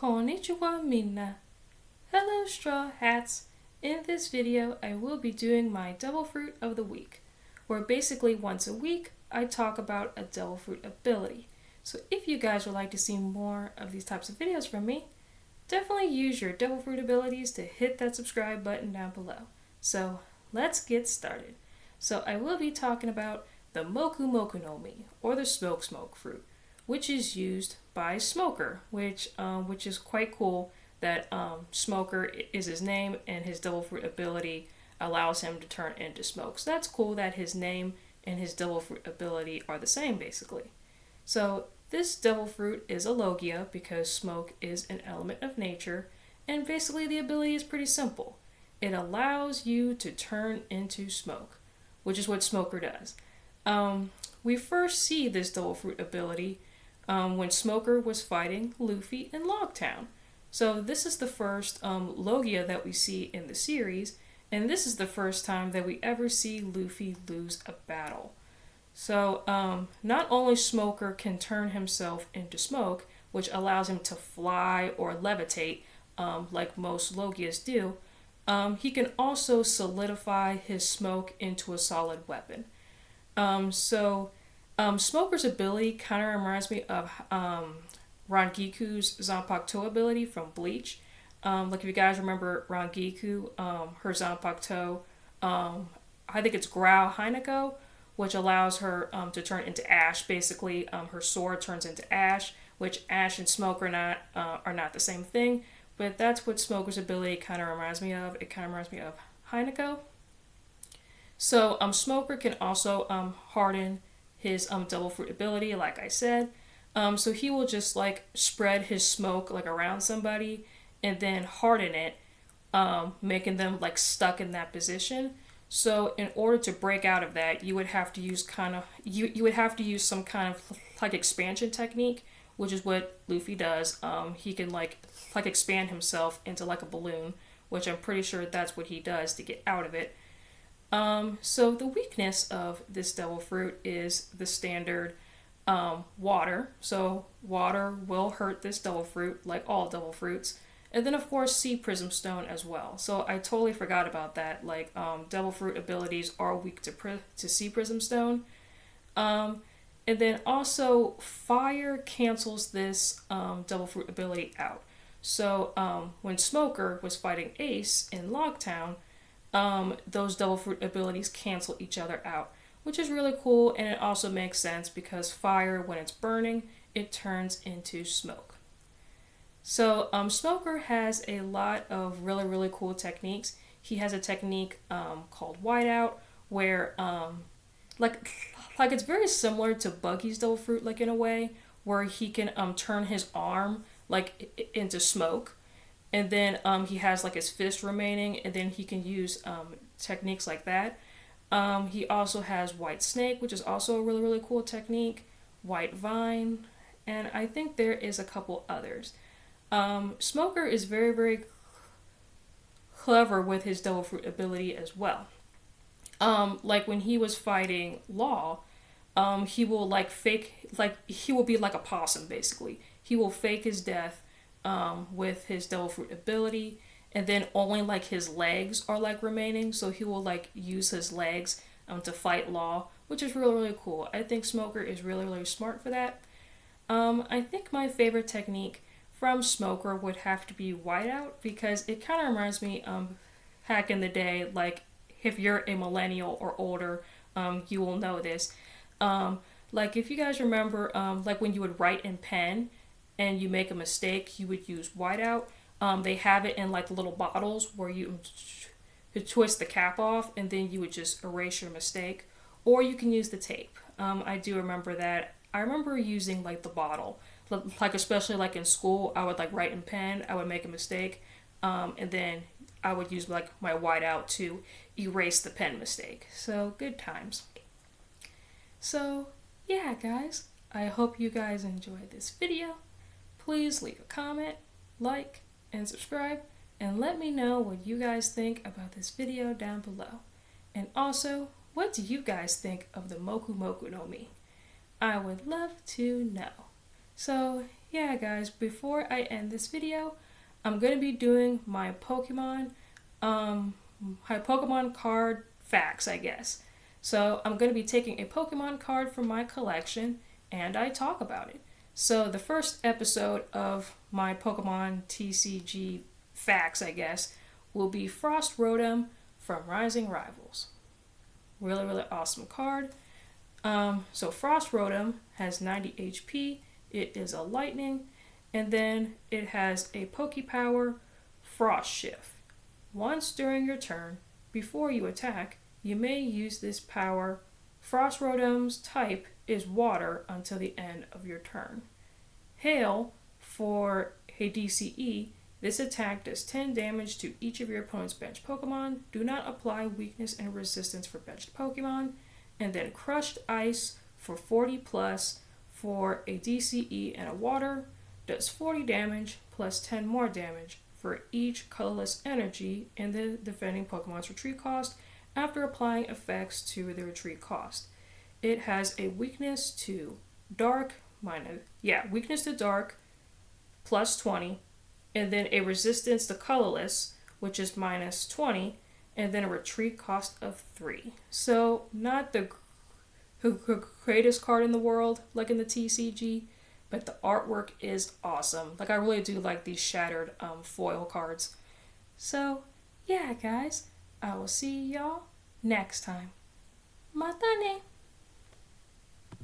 Konnichiwa minna. Hello Straw Hats. In this video I will be doing my devil fruit of the week, where basically once a week I talk about a devil fruit ability. So if you guys would like to see more of these types of videos from me, definitely use your devil fruit abilities to hit that subscribe button down below. So let's get started. So I will be talking about the Moku no Mi, or the smoke fruit, which is used by Smoker, which is quite cool that Smoker is his name and his devil fruit ability allows him to turn into smoke. So that's cool that his name and his devil fruit ability are the same basically. So this devil fruit is a Logia because smoke is an element of nature, and basically the ability is pretty simple. It allows you to turn into smoke, which is what Smoker does. We first see this devil fruit ability when Smoker was fighting Luffy in Logtown. So this is the first Logia that we see in the series, and this is the first time that we ever see Luffy lose a battle. So not only Smoker can turn himself into smoke, which allows him to fly or levitate like most Logias do, he can also solidify his smoke into a solid weapon. Smoker's ability kind of reminds me of Rangiku's Zanpakuto ability from Bleach. Like if you guys remember Rangiku, her Zanpakuto, I think it's Grau Hinako, which allows her to turn into ash. Basically, her sword turns into ash, which ash and smoke are not the same thing. But that's what Smoker's ability kind of reminds me of. It kind of reminds me of Hinako. So Smoker can also harden his devil fruit ability, like I said. So he will just like spread his smoke like around somebody and then harden it, making them like stuck in that position. So in order to break out of that, you would have to use you would have to use some kind of like expansion technique, which is what Luffy does. He can like expand himself into like a balloon, which I'm pretty sure that's what he does to get out of it. So the weakness of this devil fruit is the standard water. So water will hurt this devil fruit, like all devil fruits. And then of course sea prism stone as well. So I totally forgot about that. Like devil fruit abilities are weak to sea prism stone. And then also fire cancels this devil fruit ability out. So when Smoker was fighting Ace in Logtown, those devil fruit abilities cancel each other out, which is really cool, and it also makes sense because fire, when it's burning, it turns into smoke. So Smoker has a lot of really cool techniques. He has a technique called whiteout, where like it's very similar to Buggy's devil fruit, like in a way, where he can turn his arm like into smoke. And then he has like his fist remaining, and then he can use techniques like that. He also has White Snake, which is also a really cool technique. White Vine, and I think there is a couple others. Smoker is very clever with his devil fruit ability as well. Like when he was fighting Law, he will he will be like a possum basically. He will fake his death with his devil fruit ability, and then only like his legs are like remaining, so he will like use his legs to fight Law, which is really cool. I think Smoker is really smart for that. I think my favorite technique from Smoker would have to be whiteout, because it kind of reminds me back in the day, like if you're a millennial or older, you will know this. Like if you guys remember like when you would write in pen and you make a mistake, you would use whiteout. They have it in like little bottles where you twist the cap off and then you would just erase your mistake. Or you can use the tape. I do remember that. I remember using like the bottle. Like especially like in school, I would like write in pen, I would make a mistake, and then I would use like my whiteout to erase the pen mistake. So good times. So yeah guys, I hope you guys enjoyed this video. Please leave a comment, like, and subscribe, and let me know what you guys think about this video down below. And also, what do you guys think of the Moku no Mi? I would love to know. So yeah, guys, before I end this video, I'm going to be doing my Pokemon card facts, I guess. So I'm going to be taking a Pokemon card from my collection and I talk about it. So the first episode of my Pokemon TCG facts, I guess, will be Frost Rotom from Rising Rivals. Really, really awesome card. So Frost Rotom has 90 HP. It is a lightning, and then it has a Pokepower Frost Shift. Once during your turn, before you attack, you may use this power. Frost Rotom's type is water until the end of your turn. Hail for a DCE. This attack does 10 damage to each of your opponent's bench Pokemon. Do not apply weakness and resistance for benched Pokemon. And then Crushed Ice for 40 plus for a DCE and a water. Does 40 damage plus 10 more damage for each colorless energy in the defending Pokemon's retreat cost after applying effects to the retreat cost. It has a weakness to dark weakness to dark plus 20, and then a resistance to colorless, which is minus 20, and then a retreat cost of 3. So not the greatest card in the world, like in the TCG, but the artwork is awesome. Like, I really do like these shattered foil cards. So yeah, guys, I will see y'all next time. Matane!